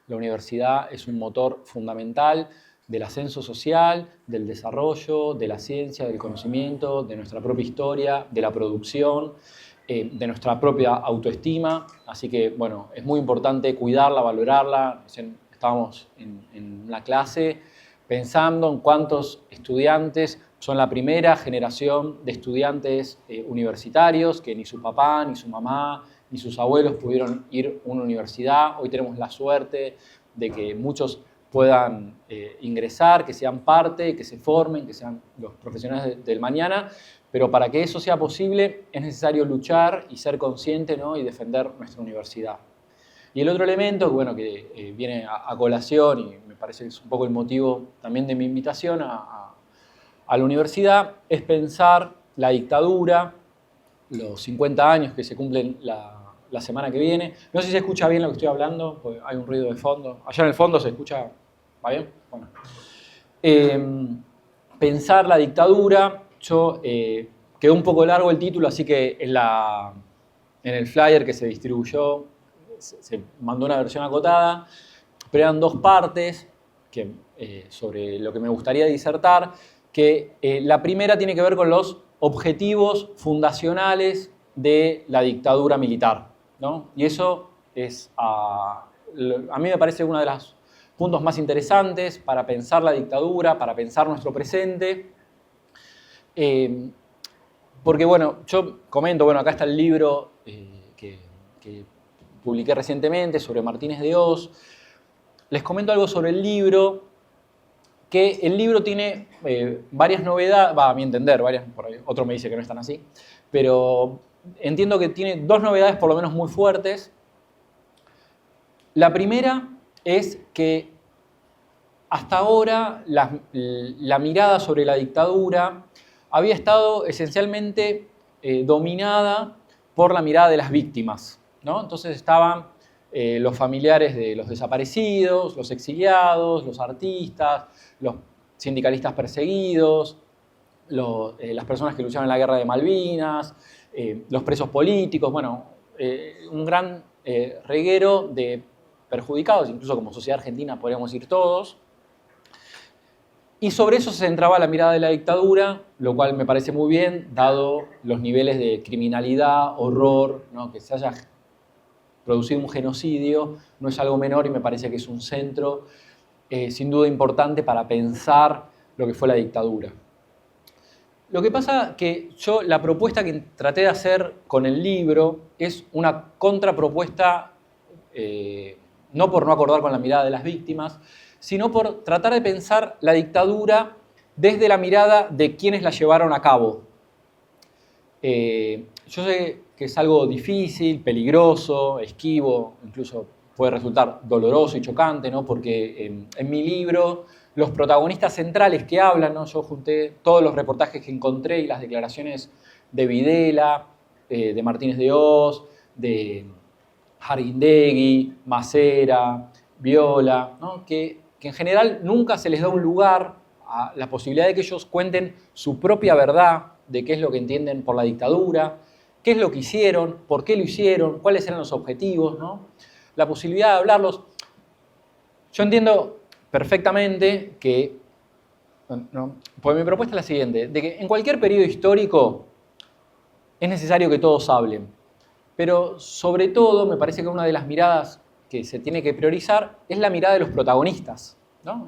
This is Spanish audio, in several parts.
La universidad es un motor fundamental del ascenso social, del desarrollo, de la ciencia, del conocimiento, de nuestra propia historia, de la producción, de nuestra propia autoestima. Así que, bueno, es muy importante cuidarla, valorarla. Estábamos en una clase pensando en cuántos estudiantes son la primera generación de estudiantes universitarios, que ni su papá, ni su mamá, ni sus abuelos pudieron ir a una universidad. Hoy tenemos la suerte de que muchos puedan ingresar, que sean parte, que se formen, que sean los profesionales del mañana, pero para que eso sea posible es necesario luchar y ser consciente, ¿no? Y defender nuestra universidad. Y el otro elemento, bueno, que viene a colación y me parece que es un poco el motivo también de mi invitación a la universidad, es pensar la dictadura, los 50 años que se cumplen la semana que viene. No sé si se escucha bien lo que estoy hablando, porque hay un ruido de fondo. Allá en el fondo se escucha, ¿va bien? Bueno. Pensar la dictadura, quedó un poco largo el título, así que en el flyer que se distribuyó se mandó una versión acotada, pero eran dos partes sobre lo que me gustaría disertar, que la primera tiene que ver con los objetivos fundacionales de la dictadura militar, ¿no? Y eso a mí me parece uno de los puntos más interesantes para pensar la dictadura, para pensar nuestro presente. Porque, bueno, yo comento, bueno, acá está el libro que publiqué recientemente sobre Martínez de Hoz. Les comento algo sobre el libro, que el libro tiene varias novedades, a mi entender, por ahí otro me dice que no están así, pero entiendo que tiene dos novedades por lo menos muy fuertes. La primera es que hasta ahora la mirada sobre la dictadura había estado esencialmente dominada por la mirada de las víctimas, ¿no? Entonces estaban los familiares de los desaparecidos, los exiliados, los artistas, los sindicalistas perseguidos, las personas que lucharon en la guerra de Malvinas, los presos políticos, bueno, un gran reguero de perjudicados, incluso como sociedad argentina podríamos decir todos. Y sobre eso se centraba la mirada de la dictadura, lo cual me parece muy bien, dado los niveles de criminalidad, horror, ¿no? Que se haya producido un genocidio, no es algo menor y me parece que es un centro sin duda importante para pensar lo que fue la dictadura. Lo que pasa que yo la propuesta que traté de hacer con el libro es una contrapropuesta, no por no acordar con la mirada de las víctimas, sino por tratar de pensar la dictadura desde la mirada de quienes la llevaron a cabo. Yo sé que es algo difícil, peligroso, esquivo, incluso puede resultar doloroso y chocante, ¿no? Porque en mi libro los protagonistas centrales que hablan, ¿no? Yo junté todos los reportajes que encontré y las declaraciones de Videla, de Martínez de Hoz, de Jarindegui, Macera, Viola, ¿no? Que en general nunca se les da un lugar a la posibilidad de que ellos cuenten su propia verdad de qué es lo que entienden por la dictadura, qué es lo que hicieron, por qué lo hicieron, cuáles eran los objetivos, ¿no? La posibilidad de hablarlos. Yo entiendo perfectamente que, ¿no? Pues mi propuesta es la siguiente, de que en cualquier periodo histórico es necesario que todos hablen, pero sobre todo me parece que una de las miradas que se tiene que priorizar es la mirada de los protagonistas, ¿no?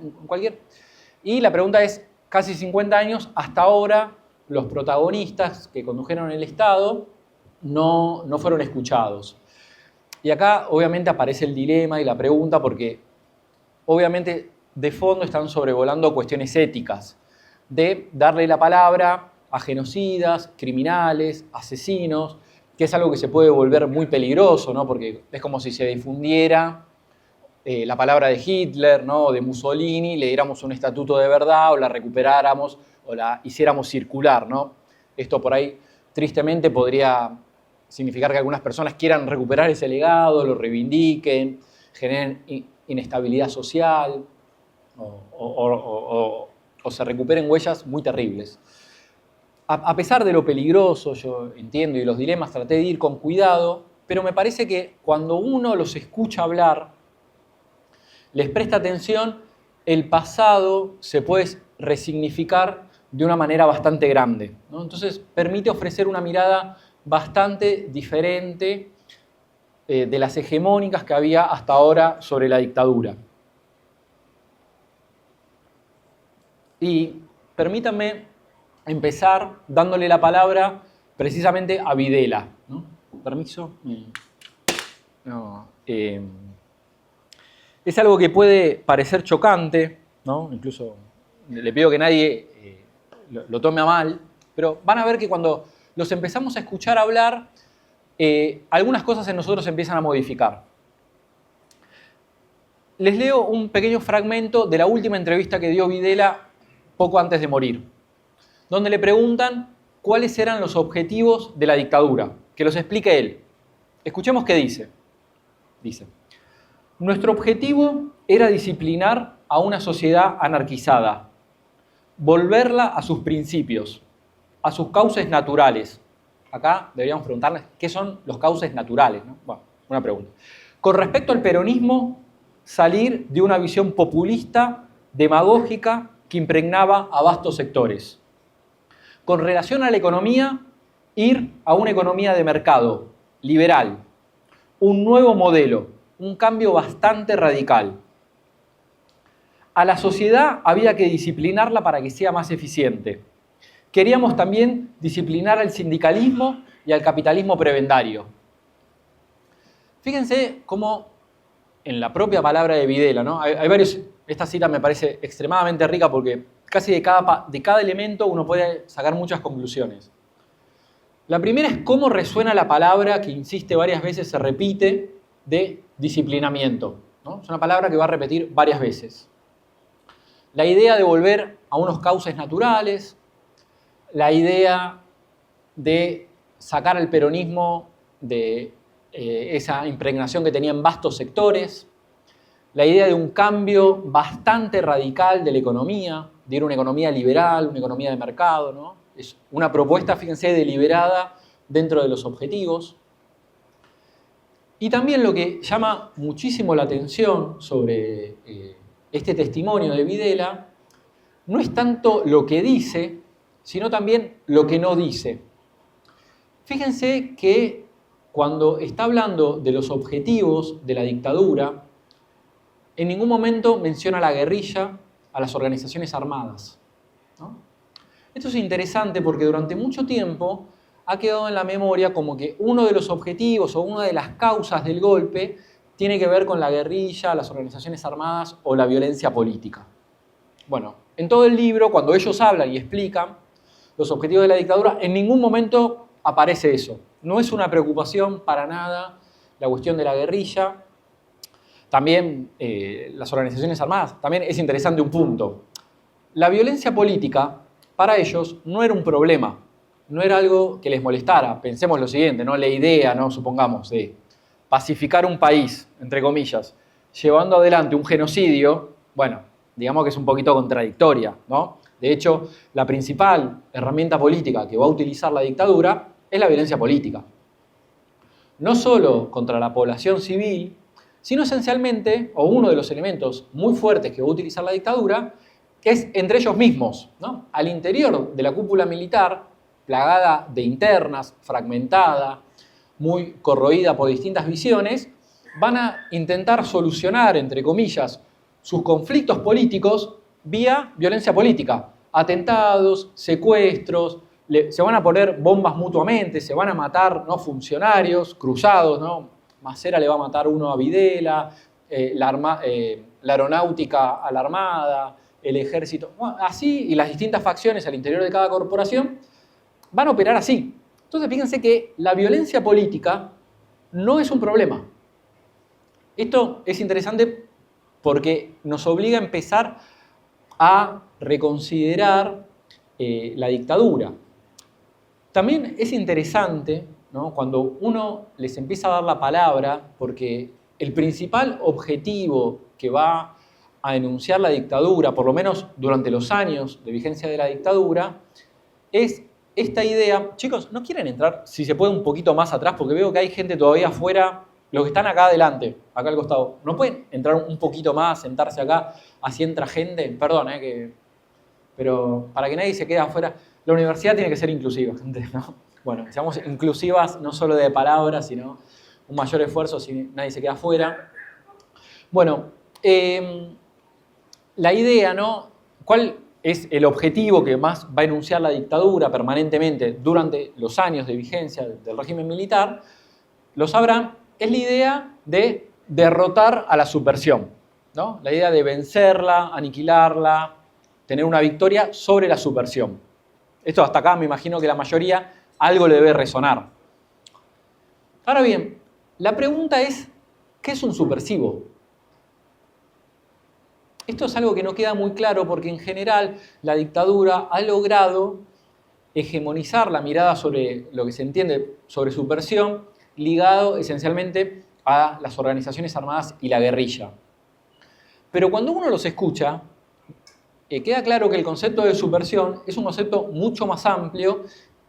Y la pregunta es, casi 50 años, hasta ahora los protagonistas que condujeron el Estado no fueron escuchados. Y acá obviamente aparece el dilema y la pregunta porque obviamente de fondo están sobrevolando cuestiones éticas de darle la palabra a genocidas, criminales, asesinos, que es algo que se puede volver muy peligroso, ¿no? Porque es como si se difundiera la palabra de Hitler, ¿no? O de Mussolini, le diéramos un estatuto de verdad o la recuperáramos o la hiciéramos circular, ¿no? Esto por ahí tristemente podría significar que algunas personas quieran recuperar ese legado, lo reivindiquen, generen inestabilidad social o se recuperen huellas muy terribles. A pesar de lo peligroso, yo entiendo, y los dilemas traté de ir con cuidado, pero me parece que cuando uno los escucha hablar, les presta atención, el pasado se puede resignificar de una manera bastante grande, ¿no? Entonces permite ofrecer una mirada bastante diferente de las hegemónicas que había hasta ahora sobre la dictadura. Y permítanme empezar dándole la palabra precisamente a Videla, ¿no? ¿Permiso? No, es algo que puede parecer chocante, ¿no? Incluso le pido que nadie lo tome a mal, pero van a ver que cuando los empezamos a escuchar hablar, algunas cosas en nosotros empiezan a modificar. Les leo un pequeño fragmento de la última entrevista que dio Videla poco antes de morir, donde le preguntan cuáles eran los objetivos de la dictadura, que los explique él. Escuchemos qué dice. Dice: nuestro objetivo era disciplinar a una sociedad anarquizada, volverla a sus principios, a sus cauces naturales. Acá deberíamos preguntarles qué son los cauces naturales, ¿no? Bueno, una pregunta. Con respecto al peronismo, salir de una visión populista, demagógica, que impregnaba a vastos sectores. Con relación a la economía, ir a una economía de mercado, liberal, un nuevo modelo, un cambio bastante radical. A la sociedad había que disciplinarla para que sea más eficiente. Queríamos también disciplinar al sindicalismo y al capitalismo prebendario. Fíjense cómo en la propia palabra de Videla, ¿no? Hay varios, esta cita me parece extremadamente rica porque casi de cada elemento uno puede sacar muchas conclusiones. La primera es cómo resuena la palabra que insiste varias veces, se repite, de disciplinamiento, ¿no? Es una palabra que va a repetir varias veces. La idea de volver a unos cauces naturales, la idea de sacar al peronismo de esa impregnación que tenía en vastos sectores, la idea de un cambio bastante radical de la economía, de ir a una economía liberal, una economía de mercado, ¿no? Es una propuesta, fíjense, deliberada dentro de los objetivos. Y también lo que llama muchísimo la atención sobre este testimonio de Videla no es tanto lo que dice, sino también lo que no dice. Fíjense que cuando está hablando de los objetivos de la dictadura, en ningún momento menciona a la guerrilla, a las organizaciones armadas, ¿no? Esto es interesante porque durante mucho tiempo ha quedado en la memoria como que uno de los objetivos o una de las causas del golpe tiene que ver con la guerrilla, las organizaciones armadas o la violencia política. Bueno, en todo el libro, cuando ellos hablan y explican los objetivos de la dictadura, en ningún momento aparece eso. No es una preocupación para nada la cuestión de la guerrilla. También las organizaciones armadas, también es interesante un punto. La violencia política, para ellos, no era un problema, no era algo que les molestara. Pensemos lo siguiente, ¿no? La idea, ¿no? Supongamos, de pacificar un país, entre comillas, llevando adelante un genocidio, bueno, digamos que es un poquito contradictoria, ¿no? De hecho, la principal herramienta política que va a utilizar la dictadura es la violencia política. No solo contra la población civil, sino esencialmente, o uno de los elementos muy fuertes que va a utilizar la dictadura, es entre ellos mismos, ¿no? Al interior de la cúpula militar, plagada de internas, fragmentada, muy corroída por distintas visiones, van a intentar solucionar, entre comillas, sus conflictos políticos vía violencia política. Atentados, secuestros, se van a poner bombas mutuamente, se van a matar, ¿no? Funcionarios cruzados, ¿no? Macera le va a matar uno a Videla, la aeronáutica a la Armada, el ejército, bueno, así, y las distintas facciones al interior de cada corporación van a operar así. Entonces fíjense que la violencia política no es un problema. Esto es interesante porque nos obliga a empezar a reconsiderar la dictadura. También es interesante, ¿no? Cuando uno les empieza a dar la palabra, porque el principal objetivo que va a enunciar la dictadura, por lo menos durante los años de vigencia de la dictadura, es esta idea. Chicos, ¿no quieren entrar, si se puede, un poquito más atrás? Porque veo que hay gente todavía afuera los que están acá adelante, acá al costado, ¿no pueden entrar un poquito más, sentarse acá, así entra gente? Perdón, pero para que nadie se quede afuera, la universidad tiene que ser inclusiva, gente, ¿no? Bueno, seamos inclusivas no solo de palabras, sino un mayor esfuerzo si nadie se queda afuera. Bueno, la idea, ¿no? ¿Cuál es el objetivo que más va a enunciar la dictadura permanentemente durante los años de vigencia del régimen militar? Lo sabrán, es la idea de derrotar a la subversión, ¿no? La idea de vencerla, aniquilarla, tener una victoria sobre la subversión. Esto hasta acá me imagino que la mayoría algo le debe resonar. Ahora bien, la pregunta es, ¿qué es un subversivo? Esto es algo que no queda muy claro porque en general la dictadura ha logrado hegemonizar la mirada sobre lo que se entiende sobre subversión, ligado esencialmente a las organizaciones armadas y la guerrilla. Pero cuando uno los escucha, queda claro que el concepto de subversión es un concepto mucho más amplio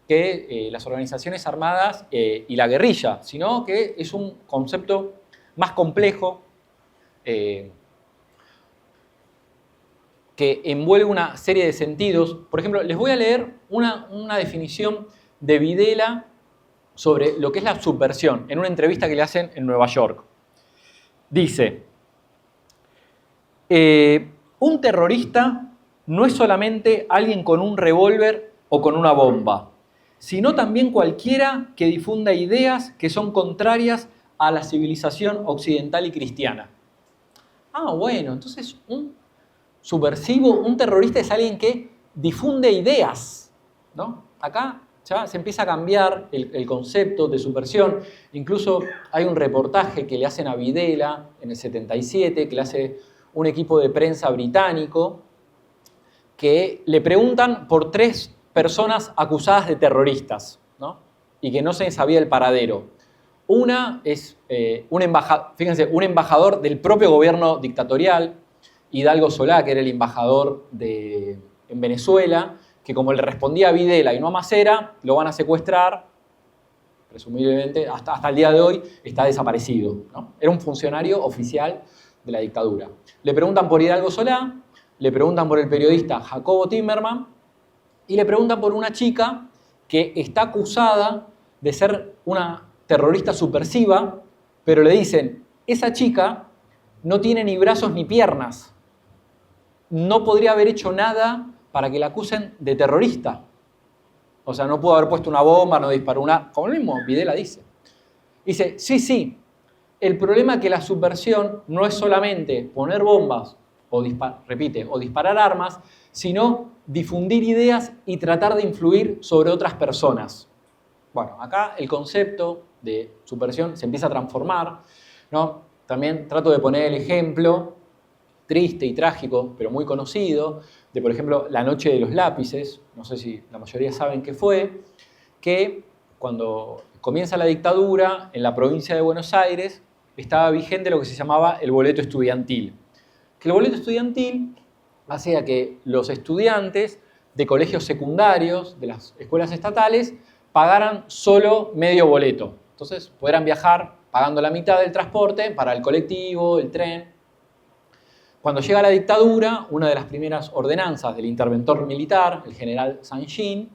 que las organizaciones armadas y la guerrilla, sino que es un concepto más complejo, que envuelve una serie de sentidos. Por ejemplo, les voy a leer una definición de Videla sobre lo que es la subversión, en una entrevista que le hacen en Nueva York. Dice, un terrorista no es solamente alguien con un revólver o con una bomba, sino también cualquiera que difunda ideas que son contrarias a la civilización occidental y cristiana. Ah, bueno, entonces un subversivo, un terrorista es alguien que difunde ideas, ¿no? Acá ya se empieza a cambiar el concepto de subversión. Incluso hay un reportaje que le hacen a Videla en el 77, que le hace un equipo de prensa británico, que le preguntan por 3 personas acusadas de terroristas, ¿no? Y que no se sabía el paradero. Una es un embajador del propio gobierno dictatorial, Hidalgo Solá, que era el embajador en Venezuela, que como le respondía a Videla y no a Macera, lo van a secuestrar, presumiblemente, hasta el día de hoy está desaparecido, ¿no? Era un funcionario oficial de la dictadura. Le preguntan por Hidalgo Solá, le preguntan por el periodista Jacobo Timerman y le preguntan por una chica que está acusada de ser una terrorista subversiva, pero le dicen, esa chica no tiene ni brazos ni piernas, no podría haber hecho nada para que la acusen de terrorista. O sea, no pudo haber puesto una bomba, no disparó una... Como el mismo Videla dice. Dice, sí, el problema es que la subversión no es solamente poner bombas, o disparar armas, sino difundir ideas y tratar de influir sobre otras personas. Bueno, acá el concepto de subversión se empieza a transformar, ¿no? También trato de poner el ejemplo triste y trágico, pero muy conocido, de, por ejemplo, la Noche de los Lápices, no sé si la mayoría saben qué fue, que cuando comienza la dictadura, en la provincia de Buenos Aires, estaba vigente lo que se llamaba el boleto estudiantil. Que el boleto estudiantil hacía que los estudiantes de colegios secundarios, de las escuelas estatales, pagaran solo medio boleto. Entonces, pudieran viajar pagando la mitad del transporte para el colectivo, el tren. Cuando llega la dictadura, una de las primeras ordenanzas del interventor militar, el general Sanjin,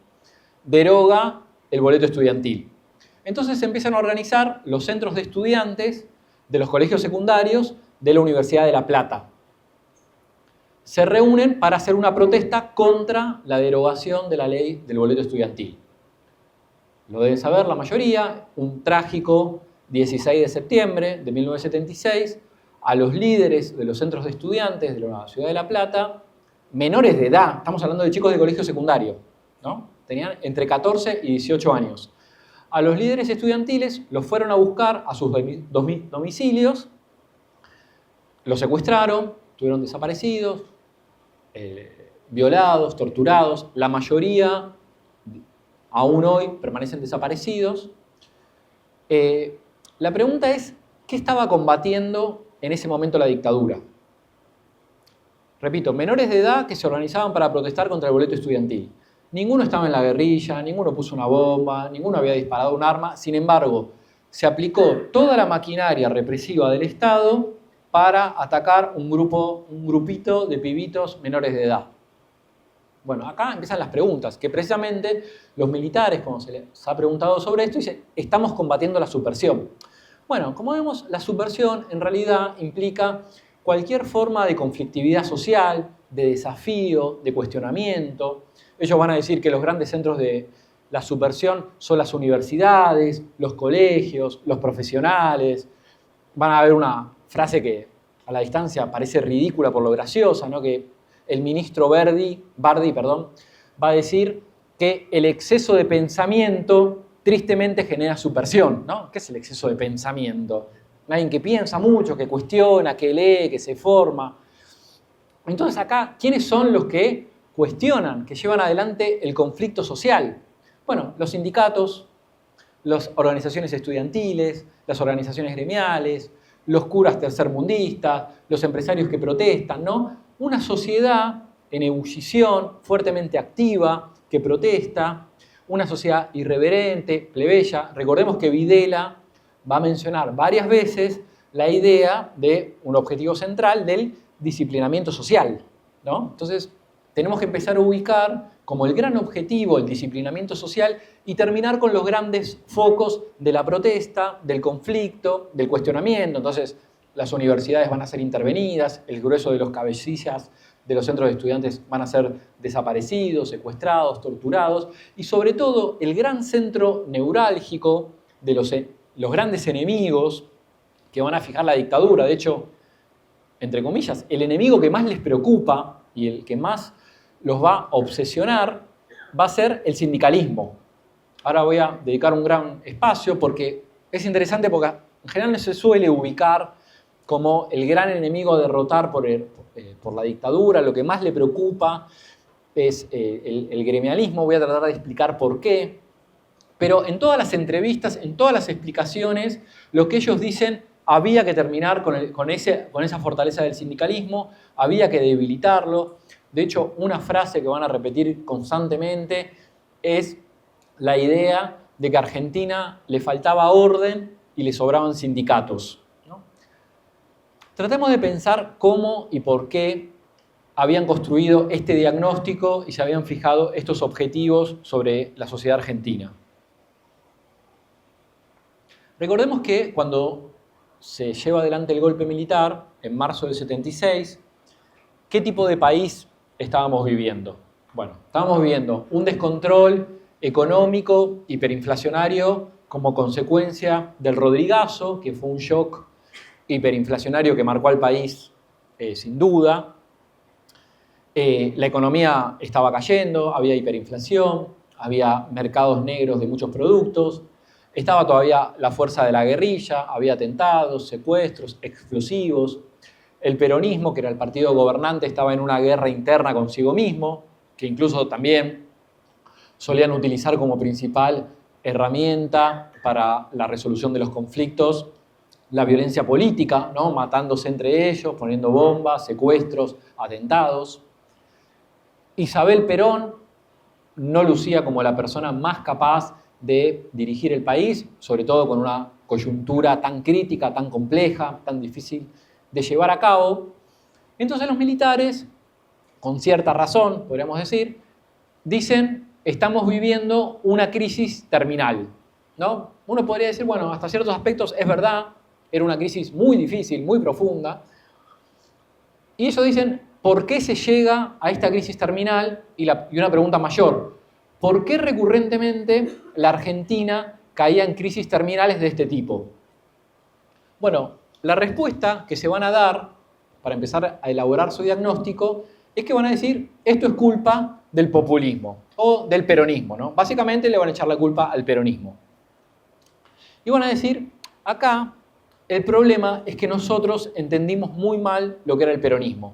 deroga el boleto estudiantil. Entonces se empiezan a organizar los centros de estudiantes de los colegios secundarios de la Universidad de La Plata. Se reúnen para hacer una protesta contra la derogación de la ley del boleto estudiantil. Lo deben saber la mayoría, un trágico 16 de septiembre de 1976, a los líderes de los centros de estudiantes de la ciudad de La Plata, menores de edad, estamos hablando de chicos de colegio secundario, ¿no? Tenían entre 14 y 18 años. A los líderes estudiantiles los fueron a buscar a sus domicilios, los secuestraron, estuvieron desaparecidos, violados, torturados, la mayoría aún hoy permanecen desaparecidos. La pregunta es, ¿qué estaba combatiendo en ese momento la dictadura? Repito, menores de edad que se organizaban para protestar contra el boleto estudiantil. Ninguno estaba en la guerrilla, ninguno puso una bomba, ninguno había disparado un arma. Sin embargo, se aplicó toda la maquinaria represiva del Estado para atacar un grupito de pibitos menores de edad. Bueno, acá empiezan las preguntas, que precisamente los militares, cuando se les ha preguntado sobre esto, dicen, estamos combatiendo la subversión. Bueno, como vemos, la subversión en realidad implica cualquier forma de conflictividad social, de desafío, de cuestionamiento. Ellos van a decir que los grandes centros de la subversión son las universidades, los colegios, los profesionales. Van a ver una frase que a la distancia parece ridícula por lo graciosa, ¿no? Que el ministro Bardi, va a decir que el exceso de pensamiento tristemente genera subversión, ¿no? ¿Qué es el exceso de pensamiento? Alguien que piensa mucho, que cuestiona, que lee, que se forma. Entonces acá, ¿quiénes son los que cuestionan, que llevan adelante el conflicto social? Bueno, los sindicatos, las organizaciones estudiantiles, las organizaciones gremiales, los curas tercermundistas, los empresarios que protestan, ¿no? Una sociedad en ebullición, fuertemente activa, que protesta, una sociedad irreverente, plebeya. Recordemos que Videla va a mencionar varias veces la idea de un objetivo central del disciplinamiento social, ¿no? Entonces, tenemos que empezar a ubicar como el gran objetivo el disciplinamiento social y terminar con los grandes focos de la protesta, del conflicto, del cuestionamiento. Entonces, las universidades van a ser intervenidas, el grueso de los cabecillas de los centros de estudiantes van a ser desaparecidos, secuestrados, torturados, y sobre todo el gran centro neurálgico de los grandes enemigos que van a fijar la dictadura. De hecho, entre comillas, el enemigo que más les preocupa y el que más los va a obsesionar va a ser el sindicalismo. Ahora voy a dedicar un gran espacio porque es interesante, porque en general no se suele ubicar como el gran enemigo a derrotar por la dictadura. Lo que más le preocupa es el gremialismo. Voy a tratar de explicar por qué. Pero en todas las entrevistas, en todas las explicaciones, lo que ellos dicen, había que terminar con esa fortaleza del sindicalismo, había que debilitarlo. De hecho, una frase que van a repetir constantemente es la idea de que a Argentina le faltaba orden y le sobraban sindicatos, ¿no? Tratemos de pensar cómo y por qué habían construido este diagnóstico y se habían fijado estos objetivos sobre la sociedad argentina. Recordemos que cuando se lleva adelante el golpe militar, en marzo del 76, ¿qué tipo de país estábamos viviendo? Bueno, estábamos viviendo un descontrol económico, hiperinflacionario, como consecuencia del Rodrigazo, que fue un shock hiperinflacionario que marcó al país sin duda. La economía estaba cayendo, había hiperinflación, había mercados negros de muchos productos, estaba todavía la fuerza de la guerrilla, había atentados, secuestros, explosivos. El peronismo, que era el partido gobernante, estaba en una guerra interna consigo mismo, que incluso también solían utilizar como principal herramienta para la resolución de los conflictos la violencia política, ¿no? Matándose entre ellos, poniendo bombas, secuestros, atentados. Isabel Perón no lucía como la persona más capaz de dirigir el país, sobre todo con una coyuntura tan crítica, tan compleja, tan difícil de llevar a cabo. Entonces los militares, con cierta razón, podríamos decir, dicen, estamos viviendo una crisis terminal, ¿no? Uno podría decir, bueno, hasta ciertos aspectos es verdad, era una crisis muy difícil, muy profunda. Y ellos dicen, ¿por qué se llega a esta crisis terminal? Y una pregunta mayor, ¿por qué recurrentemente la Argentina caía en crisis terminales de este tipo? Bueno, la respuesta que se van a dar, para empezar a elaborar su diagnóstico, es que van a decir, esto es culpa del populismo o del peronismo, ¿no? Básicamente le van a echar la culpa al peronismo. Y van a decir, acá el problema es que nosotros entendimos muy mal lo que era el peronismo.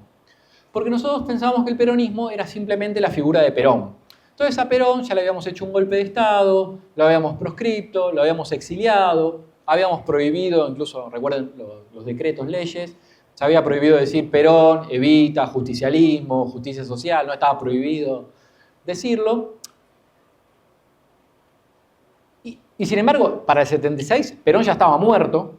Porque nosotros pensábamos que el peronismo era simplemente la figura de Perón. Entonces a Perón ya le habíamos hecho un golpe de Estado, lo habíamos proscripto, lo habíamos exiliado, habíamos prohibido, incluso recuerden los decretos, leyes, se había prohibido decir Perón, Evita, justicialismo, justicia social, no estaba prohibido decirlo. Y sin embargo, para el 76, Perón ya estaba muerto,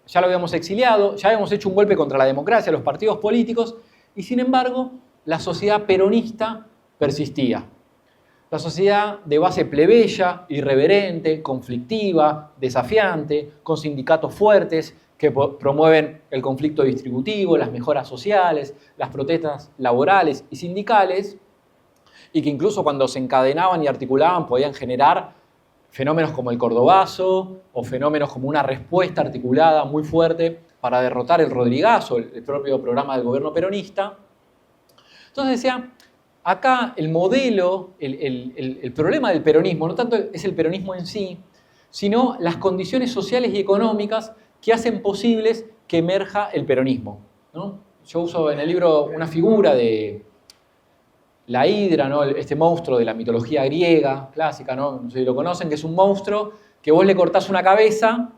ya lo habíamos exiliado, ya habíamos hecho un golpe contra la democracia, los partidos políticos, y sin embargo, la sociedad peronista persistía. La sociedad de base plebeya, irreverente, conflictiva, desafiante, con sindicatos fuertes que promueven el conflicto distributivo, las mejoras sociales, las protestas laborales y sindicales, y que incluso cuando se encadenaban y articulaban podían generar fenómenos como el Cordobazo o fenómenos como una respuesta articulada muy fuerte para derrotar el Rodrigazo, el propio programa del gobierno peronista. Entonces decía, acá el modelo, el problema del peronismo, no tanto es el peronismo en sí, sino las condiciones sociales y económicas que hacen posibles que emerja el peronismo, ¿no? Yo uso en el libro una figura de la hidra, ¿no? Este monstruo de la mitología griega clásica, ¿no? No sé si lo conocen, que es un monstruo que vos le cortás una cabeza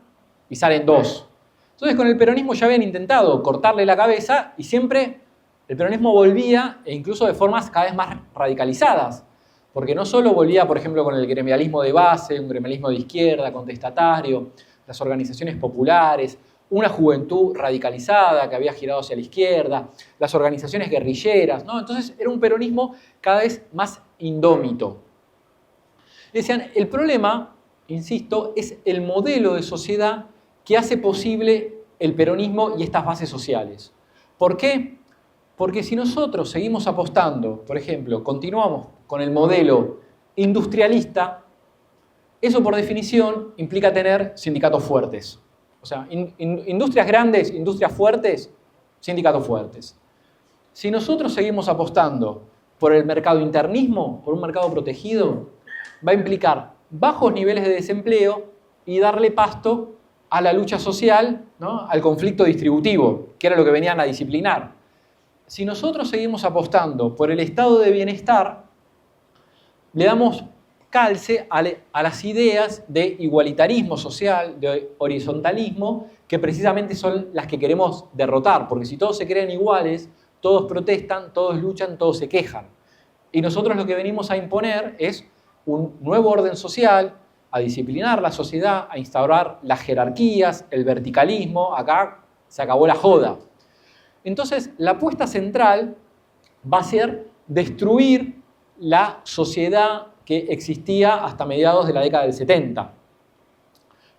y salen dos. Entonces con el peronismo ya habían intentado cortarle la cabeza y siempre el peronismo volvía, e incluso de formas cada vez más radicalizadas, porque no solo volvía, por ejemplo, con el gremialismo de base, un gremialismo de izquierda, contestatario, las organizaciones populares, una juventud radicalizada que había girado hacia la izquierda, las organizaciones guerrilleras, ¿no? Entonces era un peronismo cada vez más indómito. Decían, el problema, insisto, es el modelo de sociedad que hace posible el peronismo y estas bases sociales. ¿Por qué? Porque si nosotros seguimos apostando, por ejemplo, continuamos con el modelo industrialista, eso por definición implica tener sindicatos fuertes. O sea, industrias grandes, industrias fuertes, sindicatos fuertes. Si nosotros seguimos apostando por el mercado internismo, por un mercado protegido, va a implicar bajos niveles de desempleo y darle pasto a la lucha social, ¿no? Al conflicto distributivo, que era lo que venían a disciplinar. Si nosotros seguimos apostando por el estado de bienestar, le damos calce a las ideas de igualitarismo social, de horizontalismo, que precisamente son las que queremos derrotar, porque si todos se creen iguales, todos protestan, todos luchan, todos se quejan. Y nosotros lo que venimos a imponer es un nuevo orden social, a disciplinar la sociedad, a instaurar las jerarquías, el verticalismo. Acá se acabó la joda. Entonces, la apuesta central va a ser destruir la sociedad que existía hasta mediados de la década del 70.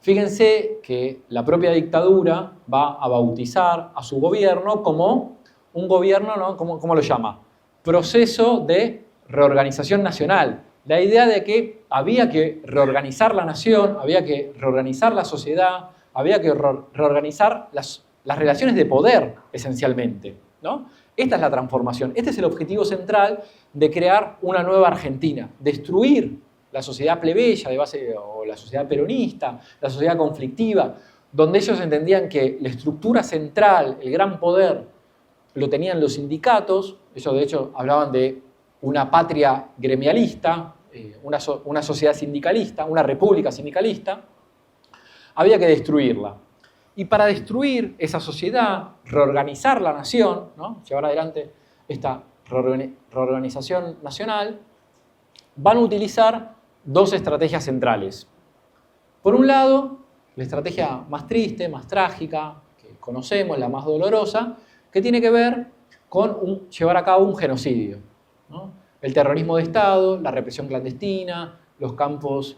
Fíjense que la propia dictadura va a bautizar a su gobierno como un gobierno, ¿no? ¿Cómo lo llama? Proceso de reorganización nacional. La idea de que había que reorganizar la nación, había que reorganizar la sociedad, había que reorganizar las relaciones de poder, esencialmente, ¿no? Esta es la transformación, este es el objetivo central de crear una nueva Argentina, destruir la sociedad plebeya de base, o la sociedad peronista, la sociedad conflictiva, donde ellos entendían que la estructura central, el gran poder, lo tenían los sindicatos. Ellos de hecho hablaban de una patria gremialista, una sociedad sindicalista, una república sindicalista. Había que destruirla. Y para destruir esa sociedad, reorganizar la nación, ¿no? Llevar adelante esta reorganización nacional, van a utilizar dos estrategias centrales. Por un lado, la estrategia más triste, más trágica, que conocemos, la más dolorosa, que tiene que ver con llevar a cabo un genocidio, ¿no? El terrorismo de Estado, la represión clandestina, los campos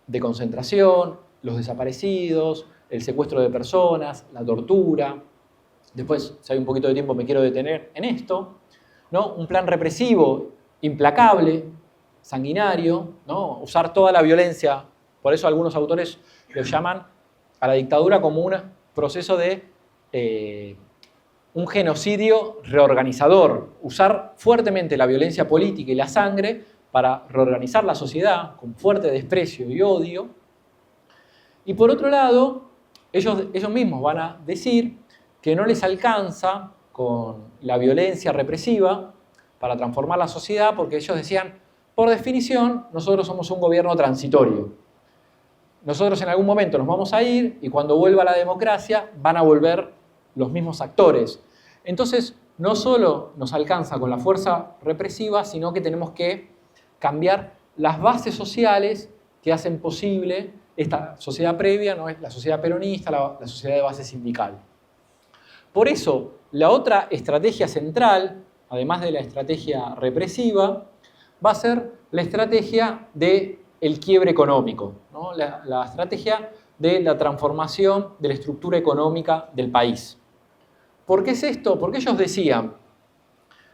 de concentración, los desaparecidos, el secuestro de personas, la tortura. Después, si hay un poquito de tiempo, me quiero detener en esto, ¿no? Un plan represivo implacable, sanguinario, ¿no? Usar toda la violencia. Por eso algunos autores lo llaman a la dictadura como un proceso de un genocidio reorganizador. Usar fuertemente la violencia política y la sangre para reorganizar la sociedad con fuerte desprecio y odio. Y por otro lado, ellos mismos van a decir que no les alcanza con la violencia represiva para transformar la sociedad, porque ellos decían, por definición, nosotros somos un gobierno transitorio. Nosotros en algún momento nos vamos a ir y cuando vuelva la democracia van a volver los mismos actores. Entonces, no solo nos alcanza con la fuerza represiva, sino que tenemos que cambiar las bases sociales que hacen posible esta sociedad previa, ¿no? Es la sociedad peronista, la sociedad de base sindical. Por eso, la otra estrategia central, además de la estrategia represiva, va a ser la estrategia del quiebre económico, ¿no? La estrategia de la transformación de la estructura económica del país. ¿Por qué es esto? Porque ellos decían,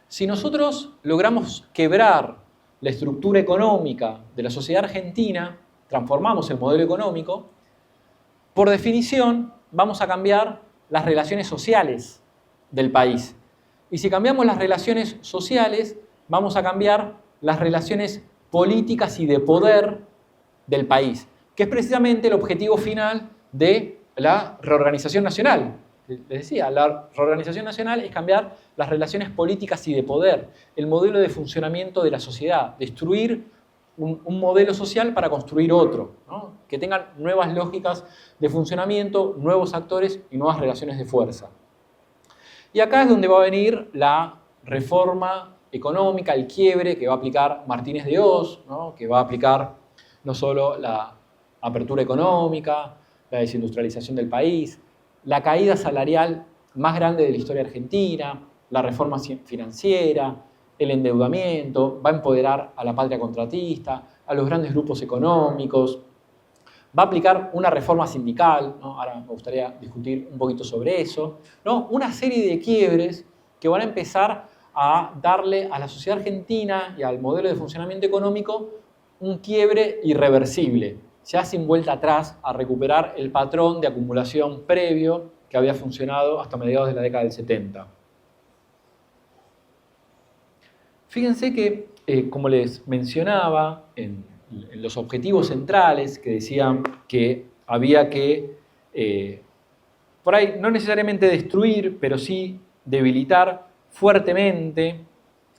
si nosotros logramos quebrar la estructura económica de la sociedad argentina, transformamos el modelo económico, por definición vamos a cambiar las relaciones sociales del país. Y si cambiamos las relaciones sociales, vamos a cambiar las relaciones políticas y de poder del país, que es precisamente el objetivo final de la reorganización nacional. Les decía, la reorganización nacional es cambiar las relaciones políticas y de poder, el modelo de funcionamiento de la sociedad, destruir un modelo social para construir otro, ¿no? Que tengan nuevas lógicas de funcionamiento, nuevos actores y nuevas relaciones de fuerza. Y acá es donde va a venir la reforma económica, el quiebre que va a aplicar Martínez de Hoz, ¿no? Que va a aplicar no solo la apertura económica, la desindustrialización del país, la caída salarial más grande de la historia argentina, la reforma financiera, el endeudamiento, va a empoderar a la patria contratista, a los grandes grupos económicos, va a aplicar una reforma sindical, ¿no? Ahora me gustaría discutir un poquito sobre eso, ¿no? Una serie de quiebres que van a empezar a darle a la sociedad argentina y al modelo de funcionamiento económico un quiebre irreversible, ya sin vuelta atrás a recuperar el patrón de acumulación previo que había funcionado hasta mediados de la década del 70. Fíjense que, como les mencionaba, en los objetivos centrales que decían que había que, por ahí, no necesariamente destruir, pero sí debilitar fuertemente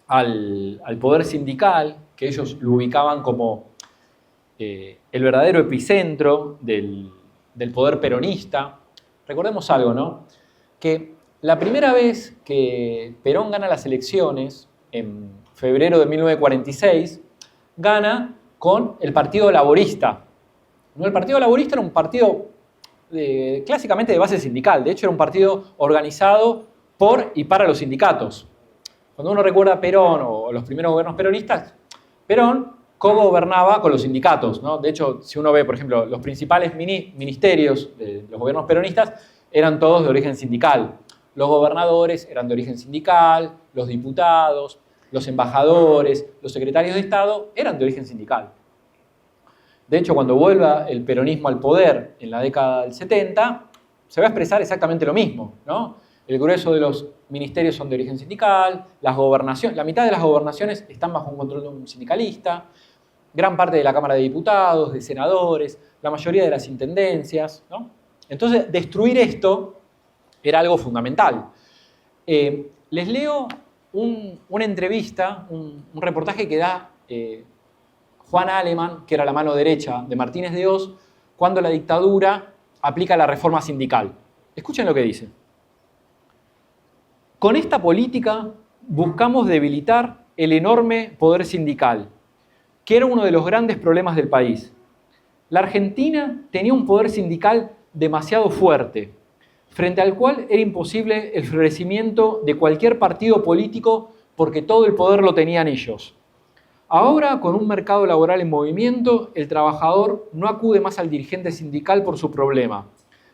al poder sindical, que ellos lo ubicaban como el verdadero epicentro del poder peronista. Recordemos algo, ¿no? Que la primera vez que Perón gana las elecciones, en febrero de 1946, gana con el Partido Laborista. ¿No? El Partido Laborista era un partido clásicamente de base sindical, de hecho era un partido organizado por y para los sindicatos. Cuando uno recuerda a Perón o los primeros gobiernos peronistas, Perón cogobernaba con los sindicatos, ¿no? De hecho, si uno ve, por ejemplo, los principales ministerios de los gobiernos peronistas eran todos de origen sindical. Los gobernadores eran de origen sindical, los diputados, los embajadores, los secretarios de Estado eran de origen sindical. De hecho, cuando vuelva el peronismo al poder en la década del 70, se va a expresar exactamente lo mismo, ¿no? El grueso de los ministerios son de origen sindical, las gobernaciones, la mitad de las gobernaciones están bajo un control de un sindicalista, gran parte de la Cámara de Diputados, de senadores, la mayoría de las intendencias, ¿no? Entonces, destruir esto era algo fundamental. Les leo una entrevista, un reportaje que da Juan Aleman, que era la mano derecha de Martínez de Hoz, cuando la dictadura aplica la reforma sindical. Escuchen lo que dice. Con esta política buscamos debilitar el enorme poder sindical, que era uno de los grandes problemas del país. La Argentina tenía un poder sindical demasiado fuerte, frente al cual era imposible el florecimiento de cualquier partido político porque todo el poder lo tenían ellos. Ahora, con un mercado laboral en movimiento, el trabajador no acude más al dirigente sindical por su problema,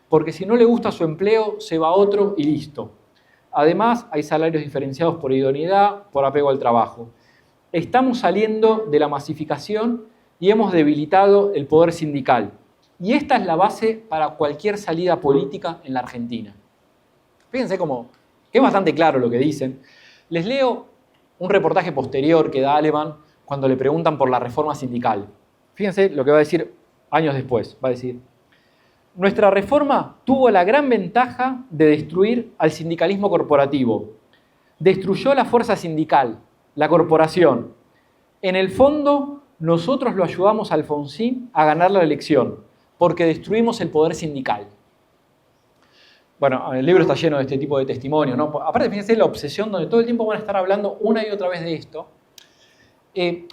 porque si no le gusta su empleo, se va a otro y listo. Además, hay salarios diferenciados por idoneidad, por apego al trabajo. Estamos saliendo de la masificación y hemos debilitado el poder sindical. Y esta es la base para cualquier salida política en la Argentina. Fíjense cómo, que es bastante claro lo que dicen. Les leo un reportaje posterior que da Aleman cuando le preguntan por la reforma sindical. Fíjense lo que va a decir años después. Va a decir: nuestra reforma tuvo la gran ventaja de destruir al sindicalismo corporativo. Destruyó la fuerza sindical, la corporación. En el fondo, nosotros lo ayudamos a Alfonsín a ganar la elección, porque destruimos el poder sindical. Bueno, el libro está lleno de este tipo de testimonios, ¿no? Aparte, fíjense la obsesión donde todo el tiempo van a estar hablando una y otra vez de esto.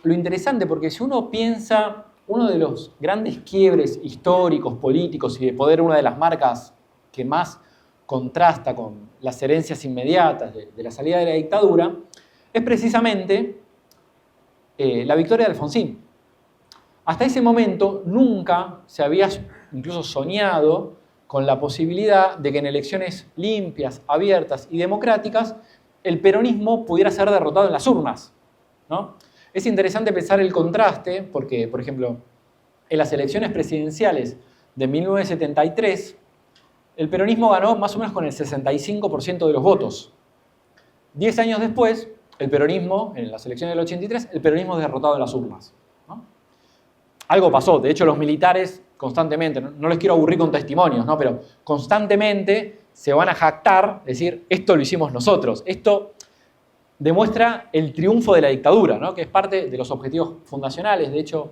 Lo interesante, porque si uno piensa uno de los grandes quiebres históricos, políticos y de poder, una de las marcas que más contrasta con las herencias inmediatas de la salida de la dictadura, es precisamente la victoria de Alfonsín. Hasta ese momento nunca se había incluso soñado con la posibilidad de que en elecciones limpias, abiertas y democráticas el peronismo pudiera ser derrotado en las urnas, ¿no? Es interesante pensar el contraste porque, por ejemplo, en las elecciones presidenciales de 1973, el peronismo ganó más o menos con el 65% de los votos. 10 años después, el peronismo, en las elecciones del 83, el peronismo es derrotado en las urnas, ¿no? Algo pasó, de hecho los militares constantemente, no les quiero aburrir con testimonios, ¿no? Pero constantemente se van a jactar, decir, esto lo hicimos nosotros. Esto demuestra el triunfo de la dictadura, ¿no? Que es parte de los objetivos fundacionales. De hecho,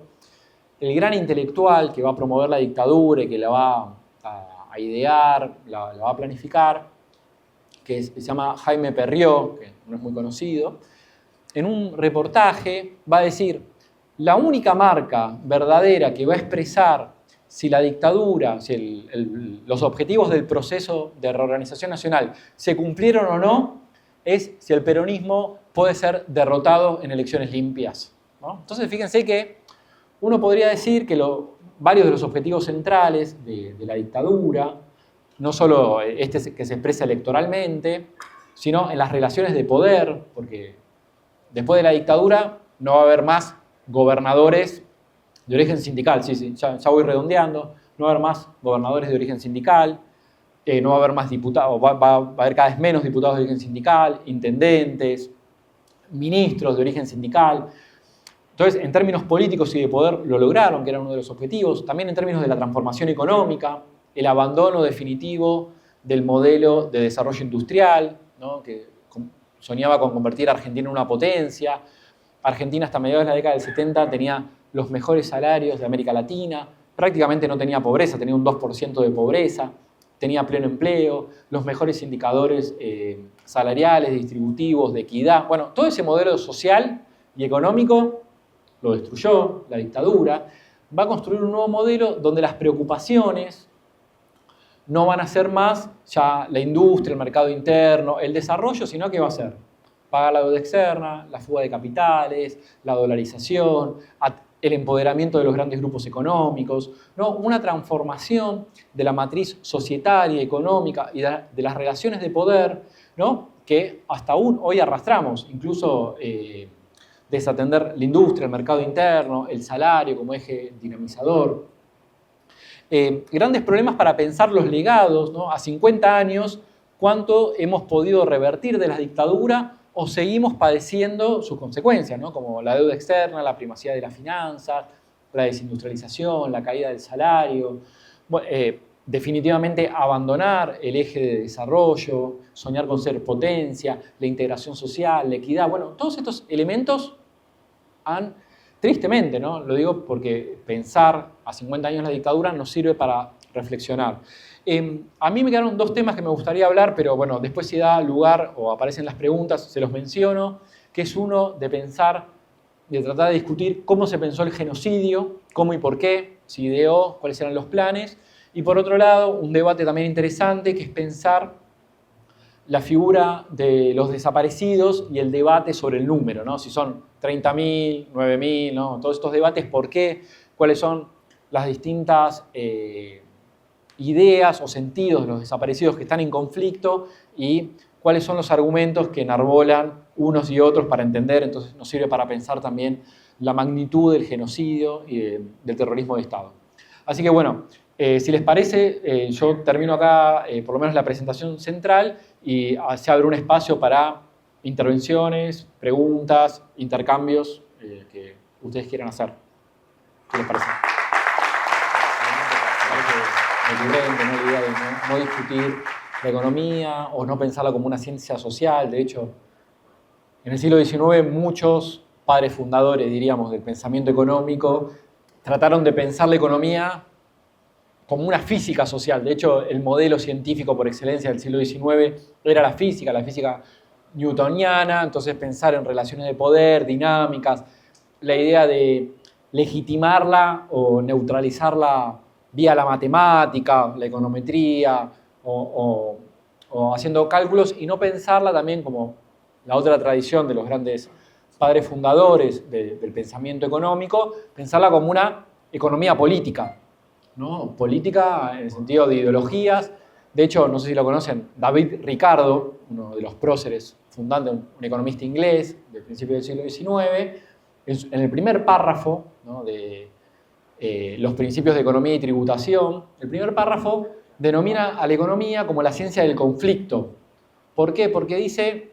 el gran intelectual que va a promover la dictadura y que la va a idear, la va a planificar, que se llama Jaime Perrió, que no es muy conocido, en un reportaje va a decir, la única marca verdadera que va a expresar si la dictadura, si los objetivos del proceso de reorganización nacional se cumplieron o no, es si el peronismo puede ser derrotado en elecciones limpias, ¿no? Entonces, fíjense que uno podría decir que varios de los objetivos centrales de la dictadura, no solo este que se expresa electoralmente, sino en las relaciones de poder, porque después de la dictadura no va a haber más gobernadores de origen sindical, ya voy redondeando, no va a haber más gobernadores de origen sindical, no va a haber más diputados, va a haber cada vez menos diputados de origen sindical, intendentes, ministros de origen sindical. Entonces, en términos políticos y de poder lo lograron, que era uno de los objetivos. También en términos de la transformación económica, el abandono definitivo del modelo de desarrollo industrial, ¿no? Que soñaba con convertir a Argentina en una potencia. Argentina hasta mediados de la década del 70 tenía los mejores salarios de América Latina, prácticamente no tenía pobreza, tenía un 2% de pobreza, tenía pleno empleo, los mejores indicadores salariales, distributivos, de equidad. Bueno, todo ese modelo social y económico lo destruyó la dictadura. Va a construir un nuevo modelo donde las preocupaciones no van a ser más ya la industria, el mercado interno, el desarrollo, sino que va a ser pagar la deuda externa, la fuga de capitales, la dolarización, el empoderamiento de los grandes grupos económicos, ¿no? Una transformación de la matriz societaria, económica y de las relaciones de poder, ¿no? Que hasta aún hoy arrastramos, incluso desatender la industria, el mercado interno, el salario como eje dinamizador. Grandes problemas para pensar los legados, ¿no? A 50 años, cuánto hemos podido revertir de la dictadura o seguimos padeciendo sus consecuencias, ¿no? Como la deuda externa, la primacía de las finanzas, la desindustrialización, la caída del salario, definitivamente abandonar el eje de desarrollo, soñar con ser potencia, la integración social, la equidad. Bueno, todos estos elementos han, tristemente, ¿no? Lo digo porque pensar a 50 años la dictadura nos sirve para reflexionar. A mí me quedaron dos temas que me gustaría hablar, pero bueno, después si da lugar o aparecen las preguntas, se los menciono, que es uno de pensar, de tratar de discutir cómo se pensó el genocidio, cómo y por qué, se ideó, cuáles eran los planes, y por otro lado, un debate también interesante, que es pensar la figura de los desaparecidos y el debate sobre el número, ¿no? Si son 30.000, 9.000, ¿no? Todos estos debates, por qué, cuáles son las distintas ideas o sentidos de los desaparecidos que están en conflicto y cuáles son los argumentos que enarbolan unos y otros para entender. Entonces nos sirve para pensar también la magnitud del genocidio y del terrorismo de Estado. Así que bueno, si les parece, yo termino acá por lo menos la presentación central y se abre un espacio para intervenciones, preguntas, intercambios que ustedes quieran hacer. ¿Qué les parece? La idea de no discutir la economía o no pensarla como una ciencia social. De hecho, en el siglo XIX muchos padres fundadores, diríamos, del pensamiento económico trataron de pensar la economía como una física social. De hecho, el modelo científico por excelencia del siglo XIX era la física newtoniana, entonces pensar en relaciones de poder, dinámicas, la idea de legitimarla o neutralizarla vía la matemática, la econometría o haciendo cálculos y no pensarla también como la otra tradición de los grandes padres fundadores del pensamiento económico, pensarla como una economía política, ¿no? Política en el sentido de ideologías. De hecho, no sé si lo conocen, David Ricardo, uno de los próceres fundantes, un economista inglés del principio del siglo XIX, en el primer párrafo, ¿no?, de los principios de economía y tributación, el primer párrafo denomina a la economía como la ciencia del conflicto. ¿Por qué? Porque dice,